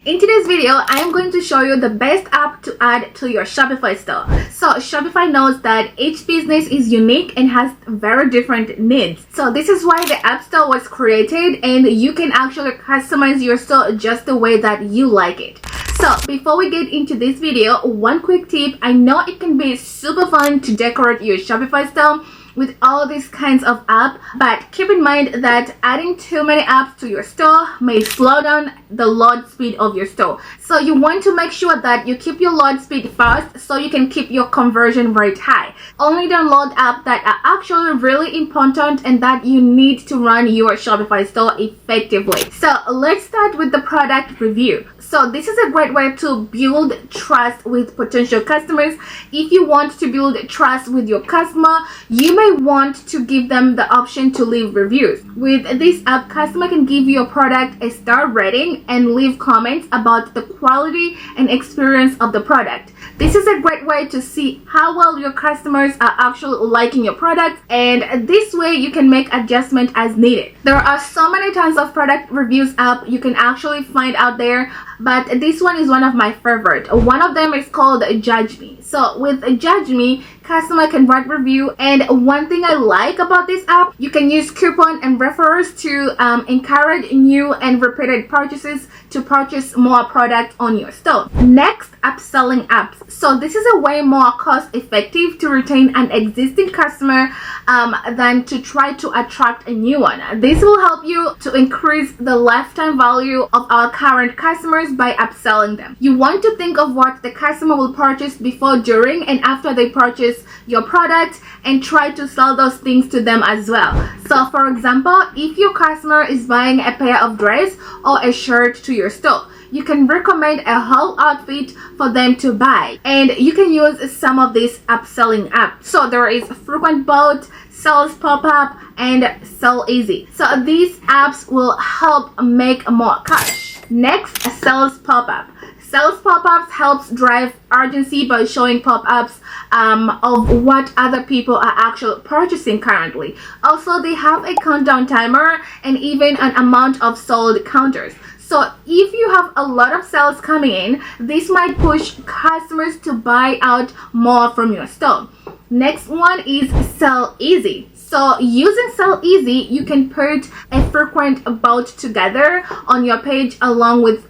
In today's video, I am going to show you the best app to add to your Shopify store. So Shopify knows that each business is unique and has very different needs. So this is why the App Store was created, and you can actually customize your store just the way that you like it. So before we get into this video, one quick tip. I know it can be super fun to decorate your Shopify store with all these kinds of apps, but keep in mind that adding too many apps to your store may slow down the load speed of your store. So you want to make sure that you keep your load speed fast so you can keep your conversion rate high. Only download apps that are actually really important and that you need to run your Shopify store effectively. So let's start with the product review. So this is a great way to build trust with potential customers. If you want to build trust with your customer, you may want to give them the option to leave reviews. With this app, customer can give your product a star rating and leave comments about the quality and experience of the product. This is a great way to see how well your customers are actually liking your product, and this way you can make adjustment as needed. There are so many tons of product reviews app you can actually find out there, but this one is one of my favorite. One of them is called Judge Me. So with Judge Me, customer can write review, and one thing I like about this app, you can use coupon and referrals to encourage new and repeated purchases to purchase more product on your store. Next, upselling apps. So this is a way more cost effective to retain an existing customer than to try to attract a new one. This will help you to increase the lifetime value of our current customers by upselling them. You want to think of what the customer will purchase before, during, and after they purchase your product, and try to sell those things to them as well. So for example, if your customer is buying a pair of dress or a shirt to your store, you can recommend a whole outfit for them to buy, and you can use some of these upselling apps. So there is frequent bought, sales pop-up, and sell easy. So these apps will help make more cash. Next, sales pop-up. Sales pop-ups helps drive urgency by showing pop-ups of what other people are actually purchasing currently. Also, they have a countdown timer and even an amount of sold counters. So if you have a lot of sales coming in, this might push customers to buy out more from your store. Next one is Sell Easy. So using Sell Easy, you can put a frequent bought together on your page along with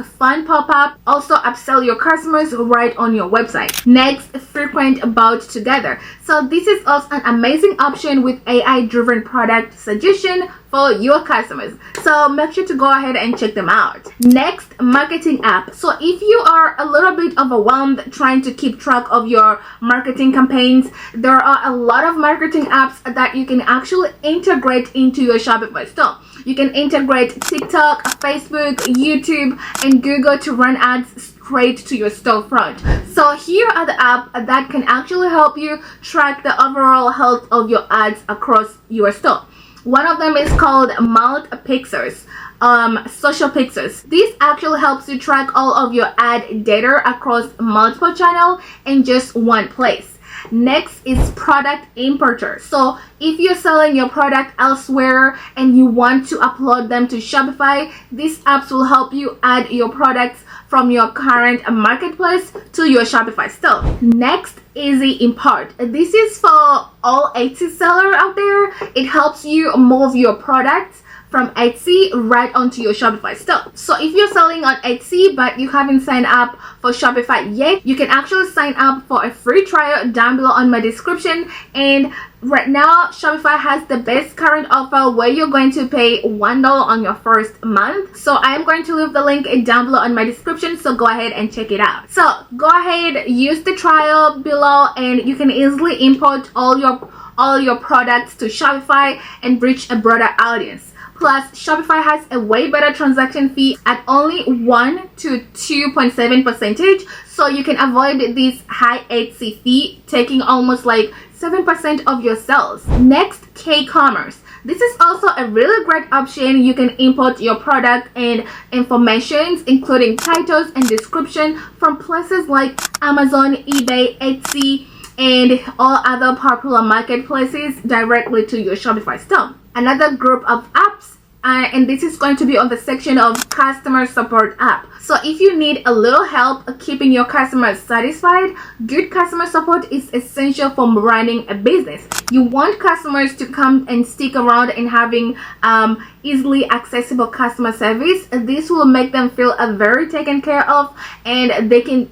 fun pop-up. Also upsell your customers right on your website. Next, frequent bought together. So this is also an amazing option with AI driven product suggestion for your customers. So make sure to go ahead and check them out. Next, marketing app. So if you are a little bit overwhelmed trying to keep track of your marketing campaigns, there are a lot of marketing apps that you can actually integrate into your Shopify store. You can integrate TikTok, Facebook, YouTube, and Google to run ads straight to your storefront. So here are the apps that can actually help you track the overall health of your ads across your store. One of them is called Multipixels. Social Pixels. This actually helps you track all of your ad data across multiple channels in just one place. Next is product importer. So if you're selling your product elsewhere and you want to upload them to Shopify, these apps will help you add your products from your current marketplace to your Shopify store. Next, Easy Import. This is for all Etsy sellers out there. It helps you move your products from Etsy right onto your Shopify store. So if you're selling on Etsy but you haven't signed up for Shopify yet, you can actually sign up for a free trial down below on my description. And right now, Shopify has the best current offer where you're going to pay $1 on your first month. So I'm going to leave the link down below on my description, so go ahead and check it out. So go ahead, use the trial below, and you can easily import all your products to Shopify and reach a broader audience. Plus, Shopify has a way better transaction fee at only 1 to 2.7%, so you can avoid this high Etsy fee taking almost like 7% of your sales. Next, K-commerce. This is also a really great option. You can import your product and information, including titles and description, from places like Amazon, eBay, Etsy, and all other popular marketplaces directly to your Shopify store. Another group of apps and this is going to be on the section of customer support app. So if you need a little help keeping your customers satisfied, good customer support is essential for running a business. You want customers to come and stick around and having easily accessible customer service. This will make them feel very taken care of, and they can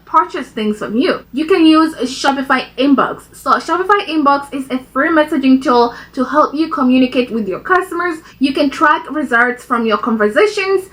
purchase things from you. You can use Shopify Inbox. So Shopify Inbox is a free messaging tool to help you communicate with your customers. You can track results from your conversations,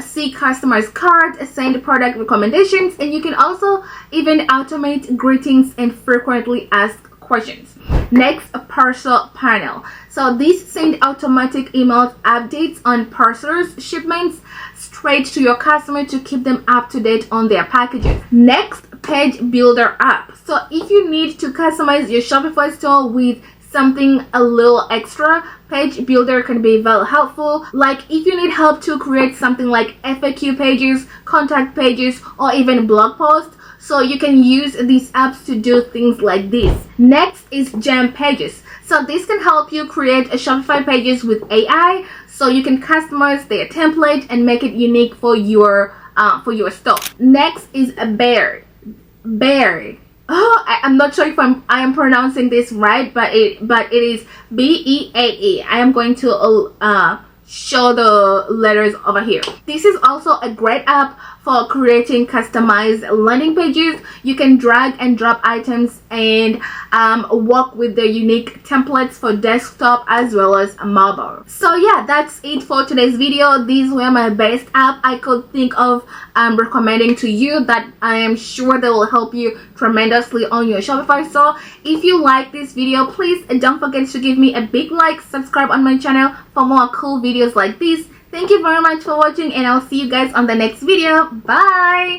see customers' cards, send product recommendations, and you can also even automate greetings and frequently asked questions. Next, a parcel panel. So this send automatic email updates on parcels shipments straight to your customer to keep them up to date on their packages. Next, page builder app. So if you need to customize your Shopify store with something a little extra, page builder can be very helpful. Like if you need help to create something like FAQ pages, contact pages, or even blog posts, so you can use these apps to do things like this. Next is Gem Pages. So this can help you create a Shopify pages with AI, so you can customize their template and make it unique for your store. Next is a Bear. Oh, I'm not sure if I am pronouncing this right, but it is BEAE. I am going to show the letters over here. This is also a great app for creating customized landing pages. You can drag and drop items and work with the unique templates for desktop as well as mobile. So yeah, that's it for today's video. These were my best app I could think of recommending to you that I am sure they will help you tremendously on your Shopify store. If you like this video, please don't forget to give me a big like, subscribe on my channel for more cool videos like this. Thank you very much for watching, and I'll see you guys on the next video. Bye!